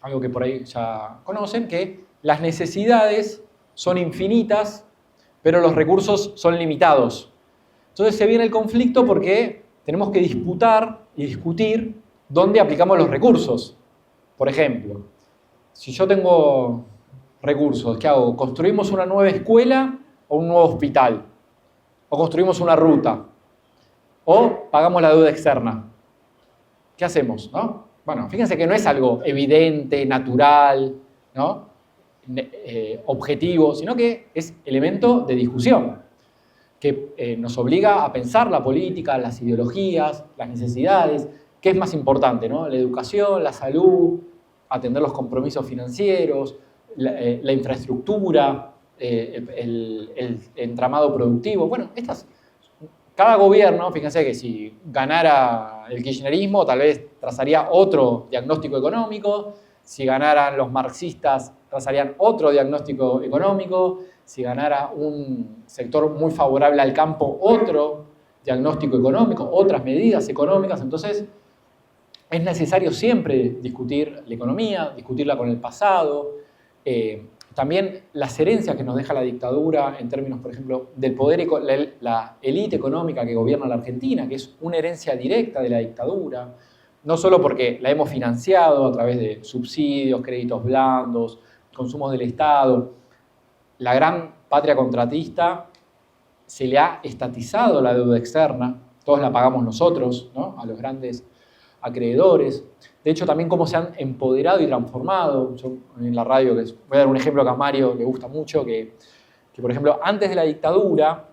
algo que por ahí ya conocen, que las necesidades son infinitas, pero los recursos son limitados. Entonces se viene el conflicto porque tenemos que disputar y discutir dónde aplicamos los recursos. Por ejemplo, si yo tengo recursos, ¿qué hago? ¿Construimos una nueva escuela o un nuevo hospital? ¿O construimos una ruta? ¿O pagamos la deuda externa? ¿Qué hacemos, no? Bueno, fíjense que no es algo evidente, natural, ¿no?, objetivo, sino que es elemento de discusión, que nos obliga a pensar la política, las ideologías, las necesidades, qué es más importante, ¿no? La educación, la salud, atender los compromisos financieros, la infraestructura, el entramado productivo. Bueno, cada gobierno, fíjense que si ganara el kirchnerismo, tal vez trazaría otro diagnóstico económico, si ganaran los marxistas, trazarían otro diagnóstico económico, si ganara un sector muy favorable al campo, otro diagnóstico económico, otras medidas económicas. Entonces, es necesario siempre discutir la economía, discutirla con el pasado, también las herencias que nos deja la dictadura en términos, por ejemplo, del poder, la élite económica que gobierna la Argentina, que es una herencia directa de la dictadura, no solo porque la hemos financiado a través de subsidios, créditos blandos, consumos del Estado. La gran patria contratista se le ha estatizado la deuda externa, todos la pagamos nosotros, ¿no?, a los grandes acreedores. De hecho, también cómo se han empoderado y transformado. Yo en la radio, voy a dar un ejemplo que a Mario le gusta mucho, que por ejemplo, antes de la dictadura,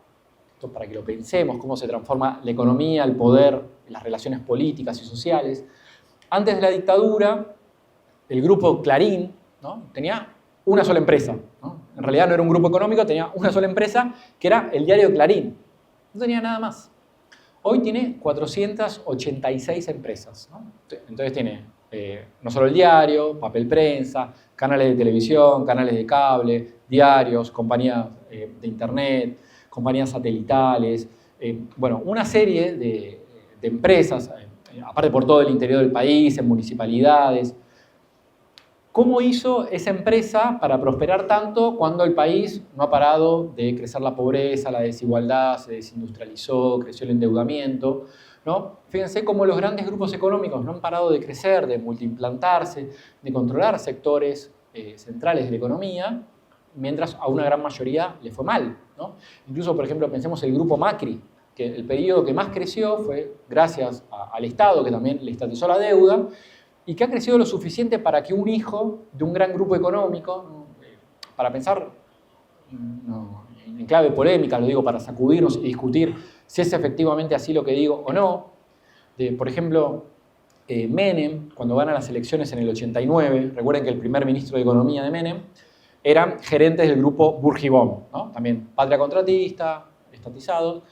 esto para que lo pensemos, cómo se transforma la economía, el poder, las relaciones políticas y sociales. Antes de la dictadura, el grupo Clarín, ¿no?, tenía una sola empresa, ¿no? En realidad no era un grupo económico, tenía una sola empresa, que era el diario Clarín. No tenía nada más. Hoy tiene 486 empresas, ¿no? Entonces tiene no solo el diario, papel prensa, canales de televisión, canales de cable, diarios, compañías de internet, compañías satelitales, bueno, una serie de empresas, aparte por todo el interior del país, en municipalidades. ¿Cómo hizo esa empresa para prosperar tanto cuando el país no ha parado de crecer la pobreza, la desigualdad, se desindustrializó, creció el endeudamiento, ¿no? Fíjense cómo los grandes grupos económicos no han parado de crecer, de multiimplantarse, de controlar sectores centrales de la economía, mientras a una gran mayoría le fue mal, ¿no? Incluso, por ejemplo, pensemos el grupo Macri, que el periodo que más creció fue gracias al Estado, que también le estatizó la deuda, y que ha crecido lo suficiente para que un hijo de un gran grupo económico, para pensar en clave polémica, lo digo para sacudirnos y discutir si es efectivamente así lo que digo o no, por ejemplo, Menem, cuando gana las elecciones en el 89, recuerden que el primer ministro de Economía de Menem, eran gerentes del grupo Burgibón, ¿no?, también patria contratista, estatizados,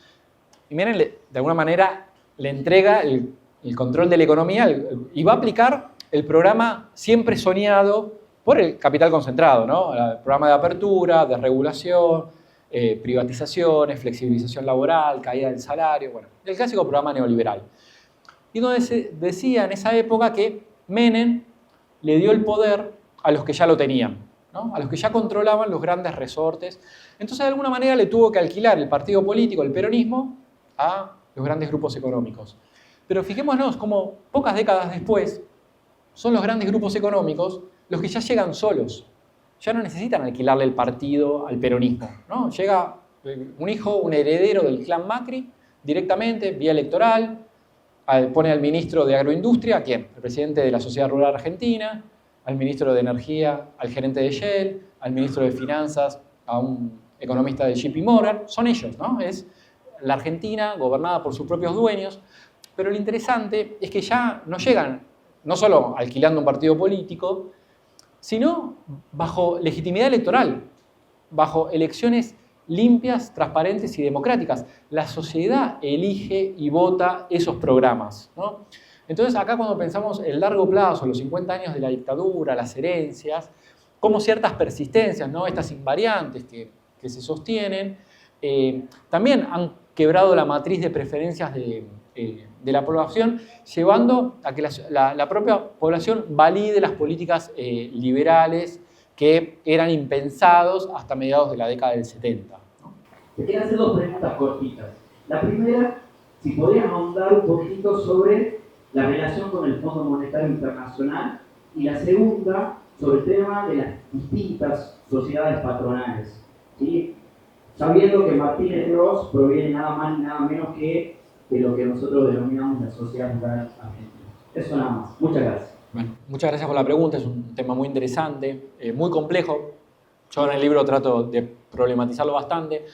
y Menem de alguna manera le entrega el control de la economía y va a aplicar el programa siempre soñado por el capital concentrado, ¿no?, el programa de apertura, de regulación, privatizaciones, flexibilización laboral, caída del salario, bueno, el clásico programa neoliberal. Y donde se decía en esa época que Menem le dio el poder a los que ya lo tenían, ¿no?, a los que ya controlaban los grandes resortes. Entonces, de alguna manera le tuvo que alquilar el partido político, el peronismo, a los grandes grupos económicos. Pero fijémonos cómo pocas décadas después son los grandes grupos económicos los que ya llegan solos. Ya no necesitan alquilarle el partido al peronismo, ¿no? Llega un hijo, un heredero del clan Macri, directamente, vía electoral, pone al ministro de Agroindustria, ¿quién? El presidente de la Sociedad Rural Argentina, al ministro de Energía, al gerente de Shell, al ministro de Finanzas, a un economista de JP Morgan, son ellos, ¿no? Es la Argentina gobernada por sus propios dueños, pero lo interesante es que ya no llegan, no solo alquilando un partido político, sino bajo legitimidad electoral, bajo elecciones limpias, transparentes y democráticas. La sociedad elige y vota esos programas, ¿no? Entonces, acá cuando pensamos el largo plazo, los 50 años de la dictadura, las herencias, como ciertas persistencias, ¿no? Estas invariantes que se sostienen, también han quebrado la matriz de preferencias de la población, llevando a que la propia población valide las políticas liberales que eran impensados hasta mediados de la década del 70. ¿No? Te quiero hacer dos preguntas cortitas. La primera, si podrías ahondar un poquito sobre la relación con el Fondo Monetario Internacional, y la segunda, sobre el tema de las distintas sociedades patronales, ¿sí? Sabiendo que Martínez de Oz proviene nada más y nada menos que de lo que nosotros denominamos la sociedad rural argentina. Eso nada más. Muchas gracias. Bueno, muchas gracias por la pregunta, es un tema muy interesante, muy complejo. Yo en el libro trato de problematizarlo bastante.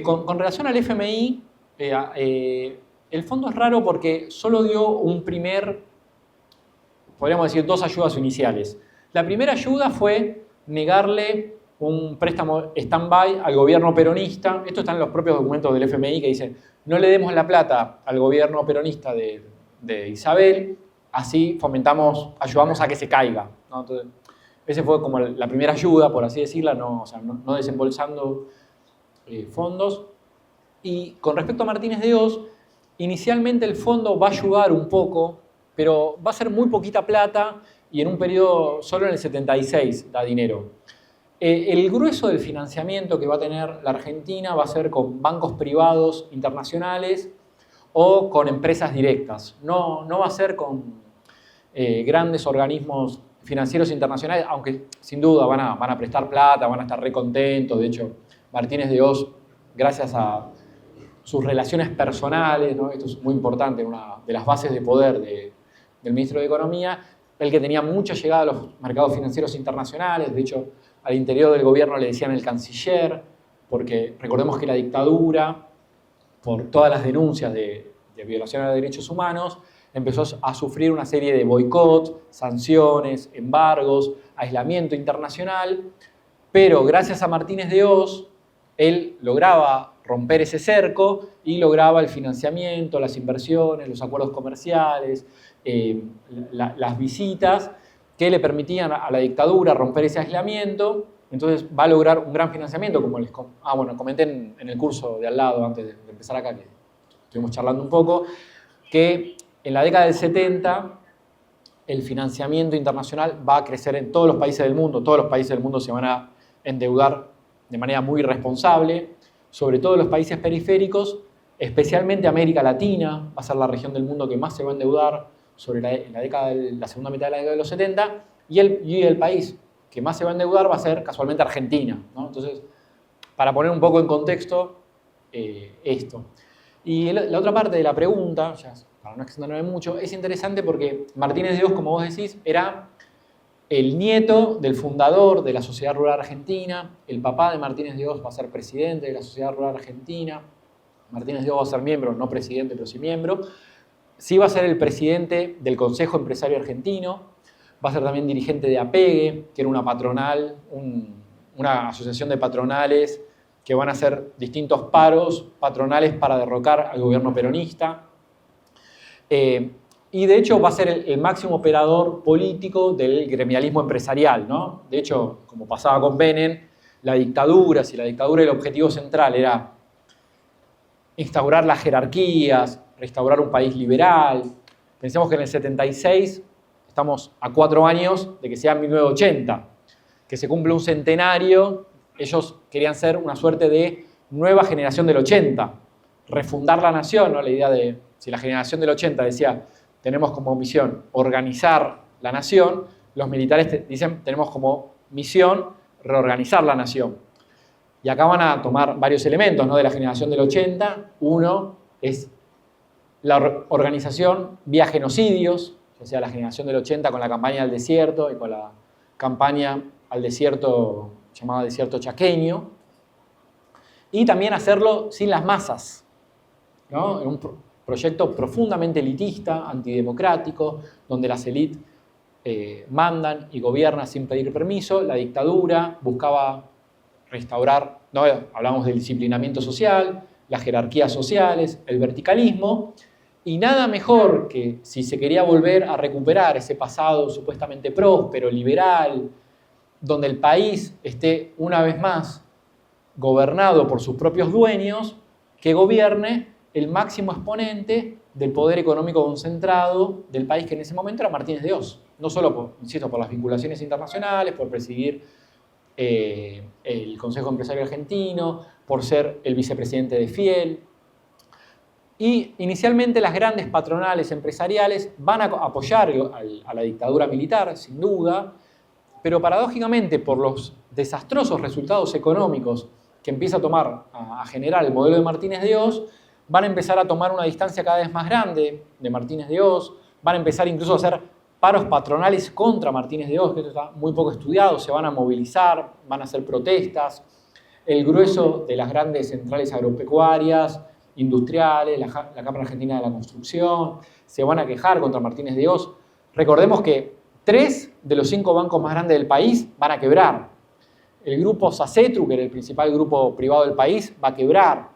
Con relación al FMI, el fondo es raro porque solo dio podríamos decir, dos ayudas iniciales. La primera ayuda fue negarle un préstamo stand-by al gobierno peronista. Esto está en los propios documentos del FMI que dicen: no le demos la plata al gobierno peronista de Isabel, así ayudamos a que se caiga, ¿no? Entonces, esa fue como la primera ayuda, por así decirla, no desembolsando fondos. Y con respecto a Martínez de Oz, inicialmente el fondo va a ayudar un poco, pero va a ser muy poquita plata y en un periodo, solo en el 76 da dinero. El grueso del financiamiento que va a tener la Argentina va a ser con bancos privados internacionales o con empresas directas. No va a ser con grandes organismos financieros internacionales, aunque sin duda van a prestar plata, van a estar re contentos. De hecho, Martínez de Oz, gracias a sus relaciones personales, ¿no? Esto es muy importante, una de las bases de poder del ministro de Economía, el que tenía mucha llegada a los mercados financieros internacionales. De hecho, al interior del gobierno le decían el canciller, porque recordemos que la dictadura, por todas las denuncias de violación a los derechos humanos, empezó a sufrir una serie de boicots, sanciones, embargos, aislamiento internacional, pero gracias a Martínez de Oz, él lograba romper ese cerco y lograba el financiamiento, las inversiones, los acuerdos comerciales, las visitas que le permitían a la dictadura romper ese aislamiento. Entonces va a lograr un gran financiamiento, como comenté en el curso de al lado, antes de empezar acá, que estuvimos charlando un poco, que en la década del 70 el financiamiento internacional va a crecer en todos los países del mundo. Todos los países del mundo se van a endeudar de manera muy responsable, sobre todo los países periféricos, especialmente América Latina, va a ser la región del mundo que más se va a endeudar en la segunda mitad de la década de los 70, y el país que más se va a endeudar va a ser casualmente Argentina, ¿no? Entonces, para poner un poco en contexto esto. Y la otra parte de la pregunta, ya para no extenderme mucho, es interesante porque Martínez de Oz, como vos decís, era el nieto del fundador de la Sociedad Rural Argentina. El papá de Martínez de Oz va a ser presidente de la Sociedad Rural Argentina. Martínez de Oz va a ser miembro, no presidente, pero sí miembro. Sí va a ser el presidente del Consejo Empresario Argentino. Va a ser también dirigente de APEGE, que era una patronal, una asociación de patronales que van a hacer distintos paros patronales para derrocar al gobierno peronista. Y de hecho va a ser el máximo operador político del gremialismo empresarial, ¿no? De hecho, como pasaba con Menem, si la dictadura el objetivo central era instaurar las jerarquías, restaurar un país liberal. Pensemos que en el 76 estamos a 4 años de que sea 1980, que se cumple un centenario. Ellos querían ser una suerte de nueva generación del 80, refundar la nación, ¿no? La idea de, si la generación del 80 decía, tenemos como misión organizar la nación, los militares dicen, tenemos como misión reorganizar la nación. Y acá van a tomar varios elementos, ¿no? De la generación del 80. Uno es la organización vía genocidios, o sea, la generación del 80 con la campaña del desierto y con la campaña al desierto llamada desierto chaqueño. y también hacerlo sin las masas, ¿no? En un proyecto profundamente elitista, antidemocrático, donde las élites mandan y gobiernan sin pedir permiso. La dictadura buscaba restaurar, ¿no? Hablamos del disciplinamiento social, las jerarquías sociales, el verticalismo, y nada mejor que si se quería volver a recuperar ese pasado supuestamente próspero, liberal, donde el país esté una vez más gobernado por sus propios dueños, que gobierne el máximo exponente del poder económico concentrado del país, que en ese momento era Martínez de Oz. No solo, insisto, por las vinculaciones internacionales, por presidir el Consejo Empresario Argentino, por ser el vicepresidente de Fiel. Y inicialmente las grandes patronales empresariales van a apoyar a la dictadura militar, sin duda, pero paradójicamente por los desastrosos resultados económicos que empieza a generar el modelo de Martínez de Oz, van a empezar a tomar una distancia cada vez más grande de Martínez de Oz, van a empezar incluso a hacer paros patronales contra Martínez de Oz, que esto está muy poco estudiado, se van a movilizar, van a hacer protestas. El grueso de las grandes centrales agropecuarias, industriales, la Cámara Argentina de la Construcción, se van a quejar contra Martínez de Oz. Recordemos que 3 de los 5 bancos más grandes del país van a quebrar. El grupo Sacetru, que era el principal grupo privado del país, va a quebrar.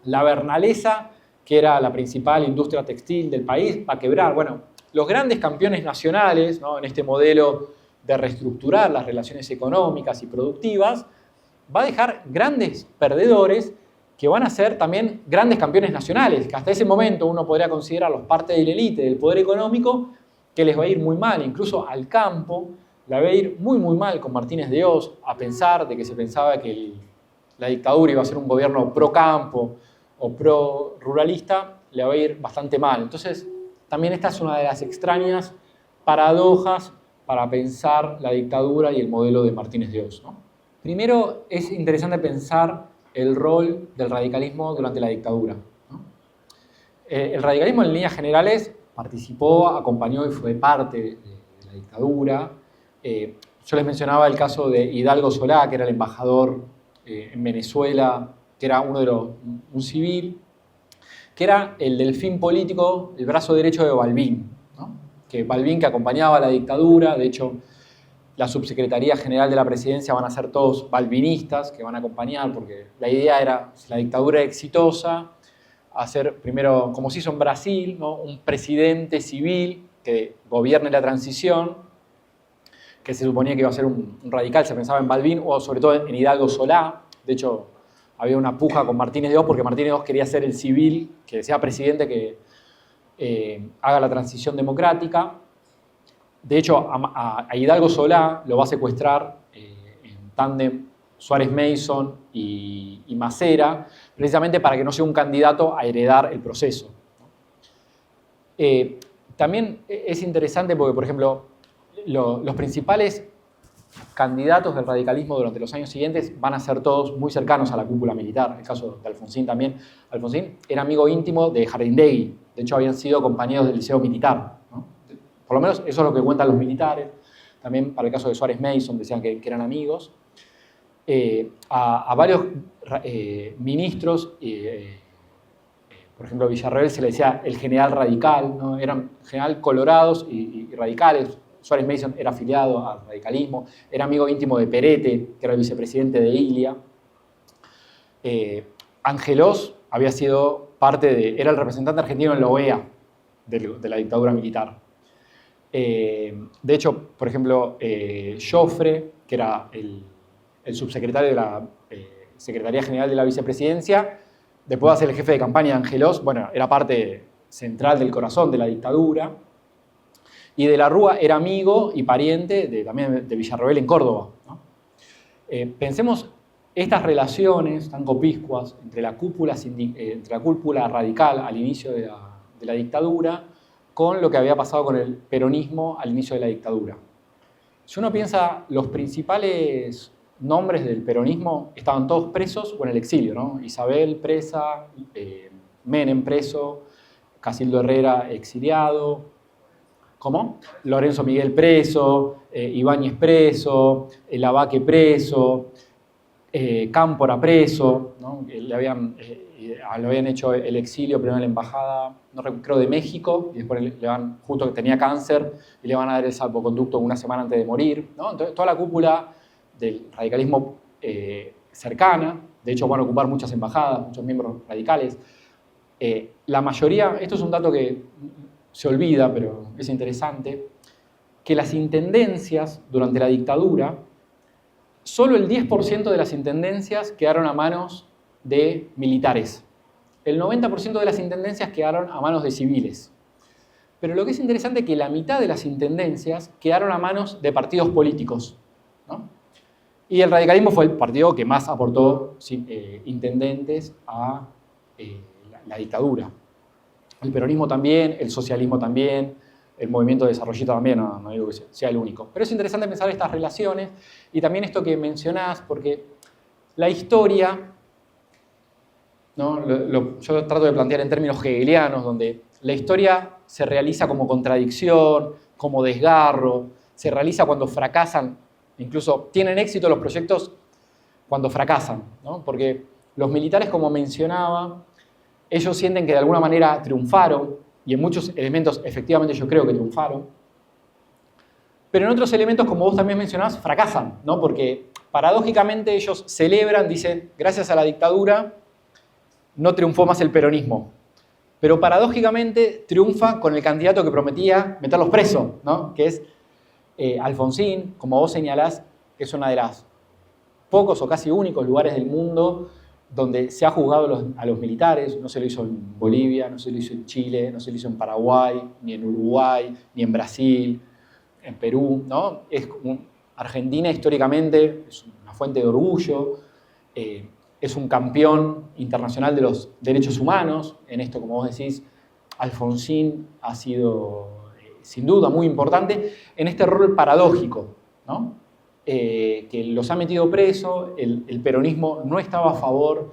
La Bernalesa, que era la principal industria textil del país, va a quebrar. Bueno, los grandes campeones nacionales, ¿no? En este modelo de reestructurar las relaciones económicas y productivas, va a dejar grandes perdedores que van a ser también grandes campeones nacionales, que hasta ese momento uno podría considerarlos parte de la élite del poder económico, que les va a ir muy mal, incluso al campo, la va a ir muy mal con Martínez de Oz, a pesar de que se pensaba que la dictadura iba a ser un gobierno pro campo o pro ruralista, le va a ir bastante mal. Entonces, también esta es una de las extrañas paradojas para pensar la dictadura y el modelo de Martínez de Oz, ¿no? Primero, es interesante pensar el rol del radicalismo durante la dictadura, ¿no? El radicalismo en líneas generales participó, acompañó y fue parte de la dictadura. Yo les mencionaba el caso de Hidalgo Solá, que era el embajador en Venezuela, que era un civil, que era el delfín político, el brazo derecho de Balbín, ¿no? Que Balbín, que acompañaba a la dictadura, de hecho, la subsecretaría general de la presidencia van a ser todos balbinistas que van a acompañar, porque la idea era, si la dictadura era exitosa, hacer primero, como se hizo en Brasil, ¿no? Un presidente civil que gobierne la transición, que se suponía que iba a ser un radical, se pensaba en Balbín, o sobre todo en Hidalgo Solá. De hecho, había una puja con Martínez de Oz, porque Martínez de Oz quería ser el civil, que sea presidente, que haga la transición democrática. De hecho, a Hidalgo Solá lo va a secuestrar en tándem Suárez Mason y Macera, precisamente para que no sea un candidato a heredar el proceso. También es interesante porque, por ejemplo, los principales candidatos del radicalismo durante los años siguientes van a ser todos muy cercanos a la cúpula militar. El caso de Alfonsín también. Alfonsín era amigo íntimo de Jardindegui. De hecho, habían sido compañeros del liceo militar, ¿no? Por lo menos eso es lo que cuentan los militares. También para el caso de Suárez Mason decían que eran amigos. A varios ministros, por ejemplo, Villarroel se le decía el general radical, ¿no? Eran general colorados y radicales. Suárez Mason era afiliado al radicalismo, era amigo íntimo de Perete, que era el vicepresidente de Ilia. Angelos había sido era el representante argentino en la OEA de la dictadura militar. De hecho, por ejemplo, Joffre, que era el subsecretario de la Secretaría General de la Vicepresidencia, después de ser el jefe de campaña de Angelos, bueno, era parte central del corazón de la dictadura. Y de la Rúa era amigo y pariente también de Villarroel en Córdoba, ¿no? Pensemos estas relaciones tan copiscuas entre la cúpula radical al inicio de la dictadura con lo que había pasado con el peronismo al inicio de la dictadura. Si uno piensa, los principales nombres del peronismo estaban todos presos o en el exilio, ¿no? Isabel presa, Menem preso, Casildo Herrera exiliado. ¿Cómo? Lorenzo Miguel preso, Ibáñez preso, Lavaque preso. Cámpora preso, ¿no? Le habían hecho el exilio primero en la embajada, no creo de México, y después le van, justo que tenía cáncer, y le van a dar el salvoconducto una semana antes de morir, ¿no? Entonces, toda la cúpula del radicalismo cercana, de hecho van a ocupar muchas embajadas, muchos miembros radicales. La mayoría, esto es un dato que se olvida, pero es interesante, que las intendencias durante la dictadura, solo el 10% de las intendencias quedaron a manos de militares. El 90% de las intendencias quedaron a manos de civiles. Pero lo que es interesante es que la mitad de las intendencias quedaron a manos de partidos políticos, ¿no? Y el radicalismo fue el partido que más aportó intendentes a la dictadura. El peronismo también, el socialismo también, el movimiento desarrollista también, no digo que sea el único. Pero es interesante pensar estas relaciones y también esto que mencionás, porque la historia, ¿no? Yo trato de plantear en términos hegelianos, donde la historia se realiza como contradicción, como desgarro, se realiza cuando fracasan, incluso tienen éxito los proyectos cuando fracasan, ¿no? Porque los militares, como mencionaba, ellos sienten que de alguna manera triunfaron, y en muchos elementos efectivamente yo creo que triunfaron, pero en otros elementos, como vos también mencionabas, fracasan, ¿no? Porque paradójicamente ellos celebran, dicen, gracias a la dictadura no triunfó más el peronismo, pero paradójicamente triunfa con el candidato que prometía meterlos presos, ¿no? Que es Alfonsín, como vos señalás, que es una de las pocos o casi únicos lugares del mundo donde se ha juzgado a los militares. No se lo hizo en Bolivia, no se lo hizo en Chile, no se lo hizo en Paraguay, ni en Uruguay, ni en Brasil, en Perú, ¿no? Argentina históricamente es una fuente de orgullo, es un campeón internacional de los derechos humanos. En esto, como vos decís, Alfonsín ha sido sin duda muy importante en este rol paradójico, ¿no? Que los ha metido preso, el peronismo no estaba a favor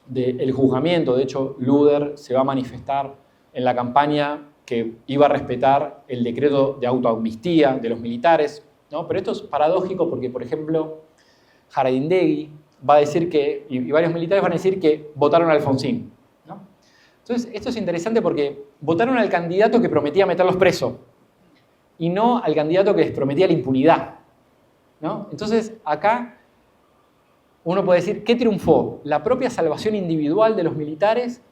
del juzgamiento. De hecho, Luder se va a manifestar en la campaña que iba a respetar el decreto de autoamnistía de los militares, ¿no? Pero esto es paradójico porque, por ejemplo, Jarayndegui va a decir que, y varios militares van a decir que votaron a Alfonsín, ¿no? Entonces, esto es interesante porque votaron al candidato que prometía meterlos presos y no al candidato que les prometía la impunidad, ¿no? Entonces, acá uno puede decir, ¿qué triunfó? ¿La propia salvación individual de los militares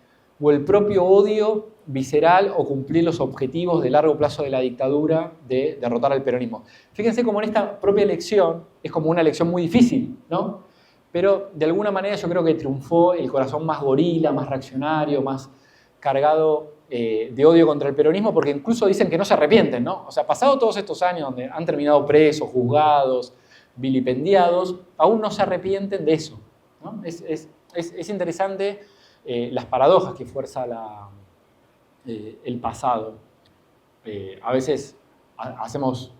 o el propio odio visceral o cumplir los objetivos de largo plazo de la dictadura de derrotar al peronismo? Fíjense cómo en esta propia elección es como una elección muy difícil, ¿no? Pero de alguna manera yo creo que triunfó el corazón más gorila, más reaccionario, más cargado de odio contra el peronismo, porque incluso dicen que no se arrepienten, ¿no? O sea, pasado todos estos años donde han terminado presos, juzgados, vilipendiados, aún no se arrepienten de eso, ¿no? Es interesante las paradojas que fuerza el pasado. A veces hacemos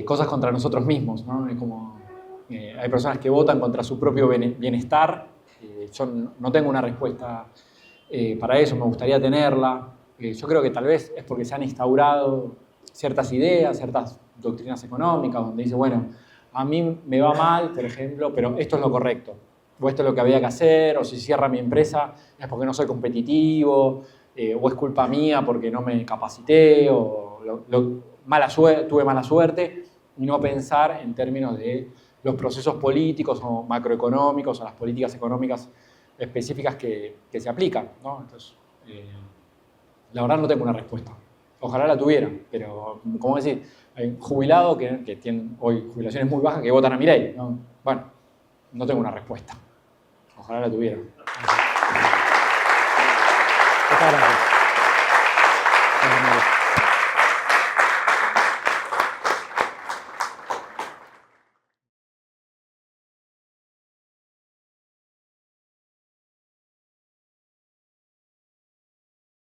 cosas contra nosotros mismos, ¿no? Es como, hay personas que votan contra su propio bienestar. Yo no tengo una respuesta para eso, me gustaría tenerla. Yo creo que tal vez es porque se han instaurado ciertas ideas, ciertas doctrinas económicas, donde dice, bueno, a mí me va mal, por ejemplo, pero esto es lo correcto, o esto es lo que había que hacer, o si cierra mi empresa es porque no soy competitivo, o es culpa mía porque no me capacité, o tuve mala suerte, y no pensar en términos de los procesos políticos o macroeconómicos o las políticas económicas específicas que se aplican, ¿no? Entonces, la verdad no tengo una respuesta. Ojalá la tuviera, pero como decir, hay jubilados que tienen hoy jubilaciones muy bajas que votan a Milei, ¿no? Bueno, no tengo una respuesta. Ojalá la tuviera. Muchas gracias.